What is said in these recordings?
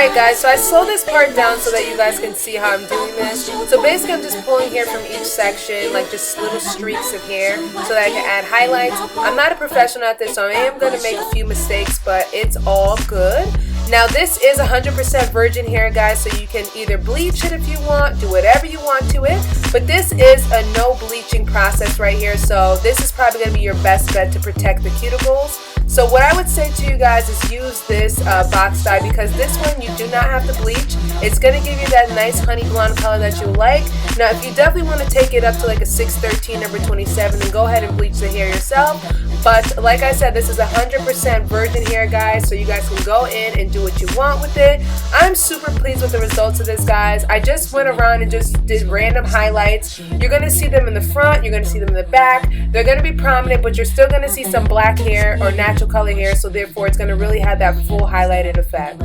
Alright guys, so I slowed this part down so that you guys can see how I'm doing this. So basically I'm just pulling hair from each section, like just little streaks of hair so that I can add highlights. I'm not a professional at this, so I am going to make a few mistakes, but it's all good. Now this is 100% virgin hair guys, so you can either bleach it if you want, do whatever you want to it, but this is a no bleaching process right here, so this is probably going to be your best bet to protect the cuticles. So what I would say to you guys is use this box dye, because this one you do not have to bleach. It's going to give you that nice honey blonde color that you like. Now if you definitely want to take it up to like a 613 number 27, then go ahead and bleach the hair yourself. But like I said, this is 100% virgin hair guys, so you guys can go in and do what you want with it. I'm super pleased with the results of this guys. I just went around and just did random highlights. You're going to see them in the front, you're going to see them in the back. They're going to be prominent, but you're still going to see some black hair or natural color hair, so therefore it's going to really have that full highlighted effect.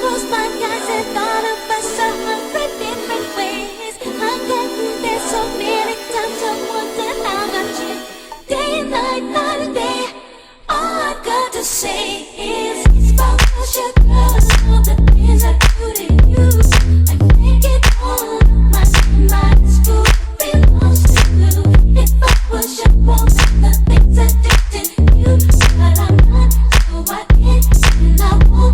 Close my eyes and thought of us 100 different ways. I've gotten there so many times, I wonder how much you. Day and night and day. All I've got to say is it's about your girl and all the things I do to you. I make it all my school belongs to you. If I was your woman, the things I did to you, but I'm not, so I can't and I won't.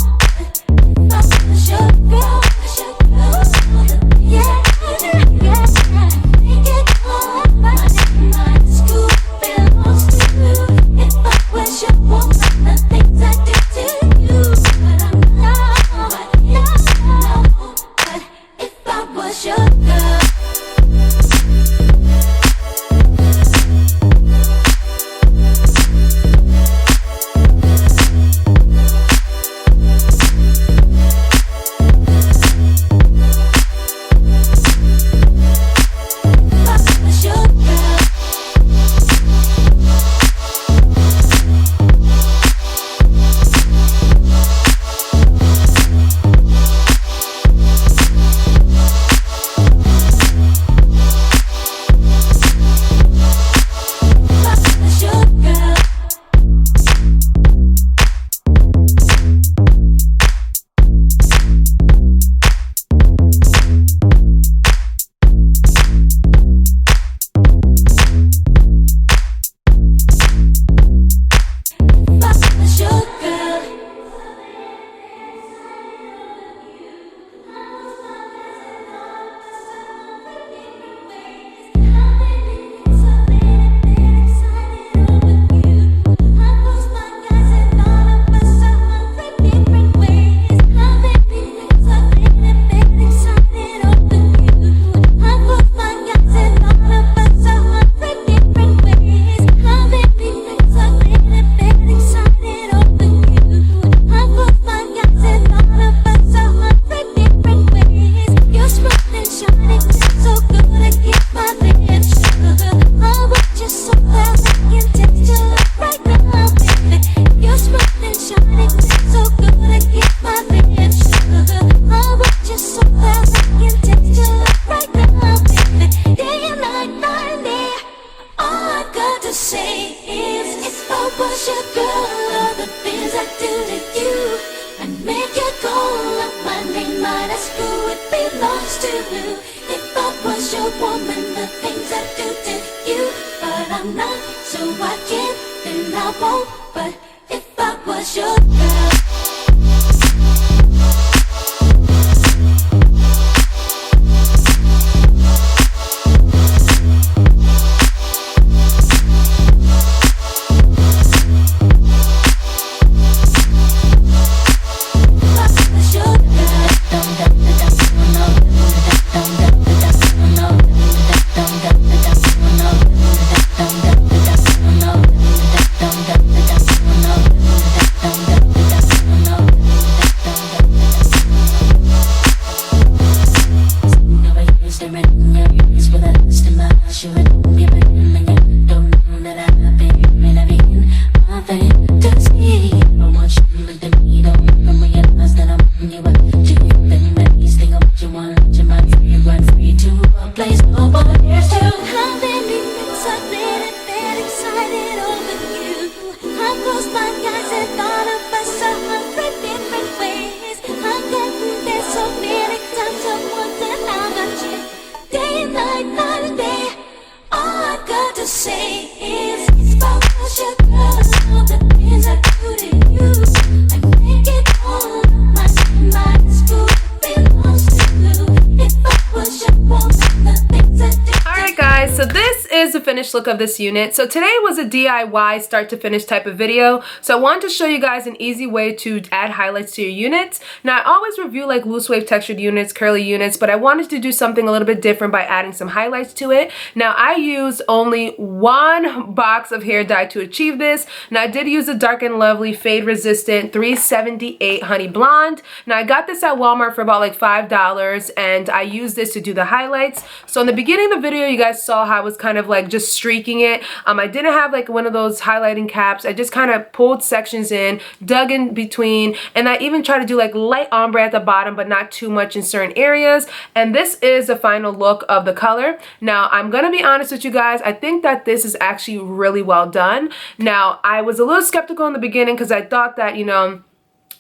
finished look of this unit. So today was a DIY start to finish type of video. So I wanted to show you guys an easy way to add highlights to your units. Now I always review like loose wave textured units, curly units, but I wanted to do something a little bit different by adding some highlights to it. Now I used only one box of hair dye to achieve this. Now I did use the Dark and Lovely Fade Resistant 378 Honey Blonde. Now I got this at Walmart for about like $5, and I used this to do the highlights. So in the beginning of the video, you guys saw how I was kind of like just streaking it. I didn't have like one of those highlighting caps. I just kind of pulled sections in, dug in between, and I even tried to do like light ombre at the bottom, but not too much in certain areas. And this is the final look of the color. Now I'm gonna be honest with you guys, I think that this is actually really well done. Now I was a little skeptical in the beginning because I thought that, you know,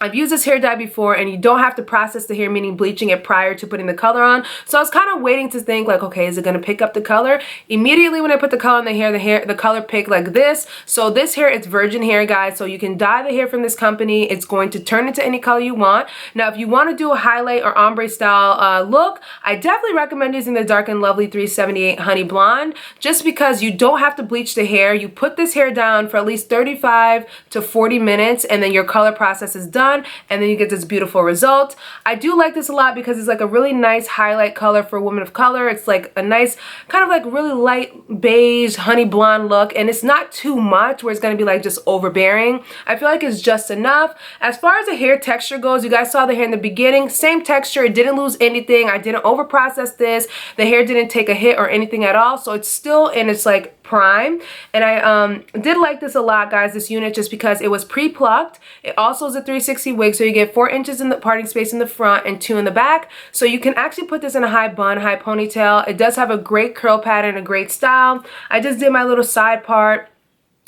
I've used this hair dye before and you don't have to process the hair, meaning bleaching it prior to putting the color on. So I was kind of waiting to think like, okay, is it gonna pick up the color? Immediately when I put the color in the color picked like this. So this hair, it's virgin hair, guys. So you can dye the hair from this company. It's going to turn into any color you want. Now, if you want to do a highlight or ombre style look, I definitely recommend using the Dark and Lovely 378 Honey Blonde, just because you don't have to bleach the hair. You put this hair down for at least 35 to 40 minutes and then your color process is done. And then you get this beautiful result. I do like this a lot because it's like a really nice highlight color for women of color. It's like a nice kind of like really light beige honey blonde look, and it's not too much where it's going to be like just overbearing. I feel like it's just enough. As far as the hair texture goes, you guys saw the hair in the beginning, same texture. It didn't lose anything. I didn't over process this. The hair didn't take a hit or anything at all, so it's still in its like prime. And I did like this a lot, guys, this unit, just because it was pre-plucked. It also is a 360 wig, so you get 4 inches in the parting space in the front and 2 in the back. So you can actually put this in a high bun, high ponytail. It does have a great curl pattern, a great style. I just did my little side part.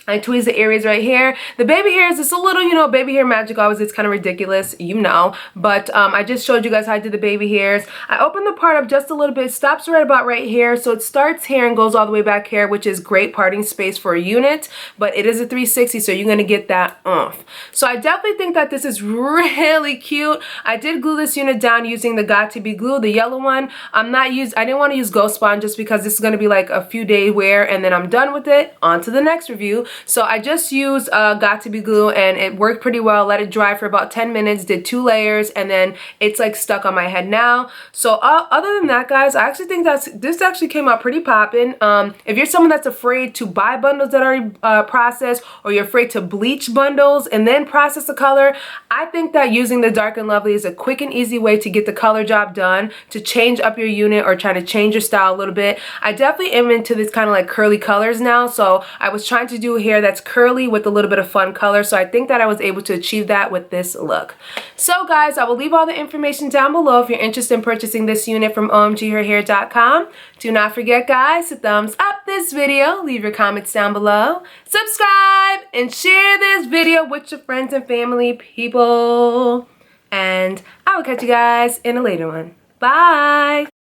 I tweezed the areas right here. The baby hairs, it's a little, you know, baby hair magic always, it's kind of ridiculous, you know. But I just showed you guys how I did the baby hairs. I opened the part up just a little bit. It stops right about right here. So it starts here and goes all the way back here, which is great parting space for a unit. But it is a 360, so you're going to get that oomph. So I definitely think that this is really cute. I did glue this unit down using the Got To Be glue, the yellow one. I didn't want to use Ghost Bond just because this is going to be like a few day wear and then I'm done with it. On to the next review. So I just used Got To Be glue and it worked pretty well. Let it dry for about 10 minutes, did 2 layers, and then it's like stuck on my head now. So other than that, guys, I actually think this actually came out pretty poppin'. If you're someone that's afraid to buy bundles that are processed, or you're afraid to bleach bundles and then process the color, I think that using the Dark and Lovely is a quick and easy way to get the color job done, to change up your unit or try to change your style a little bit. I definitely am into this kind of like curly colors now, so I was trying to do hair that's curly with a little bit of fun color, so I think that I was able to achieve that with this look. So guys, I will leave all the information down below if you're interested in purchasing this unit from omgherhair.com. Do not forget, guys, to thumbs up this video, leave your comments down below, subscribe, and share this video with your friends and family people. And I will catch you guys in a later one. Bye!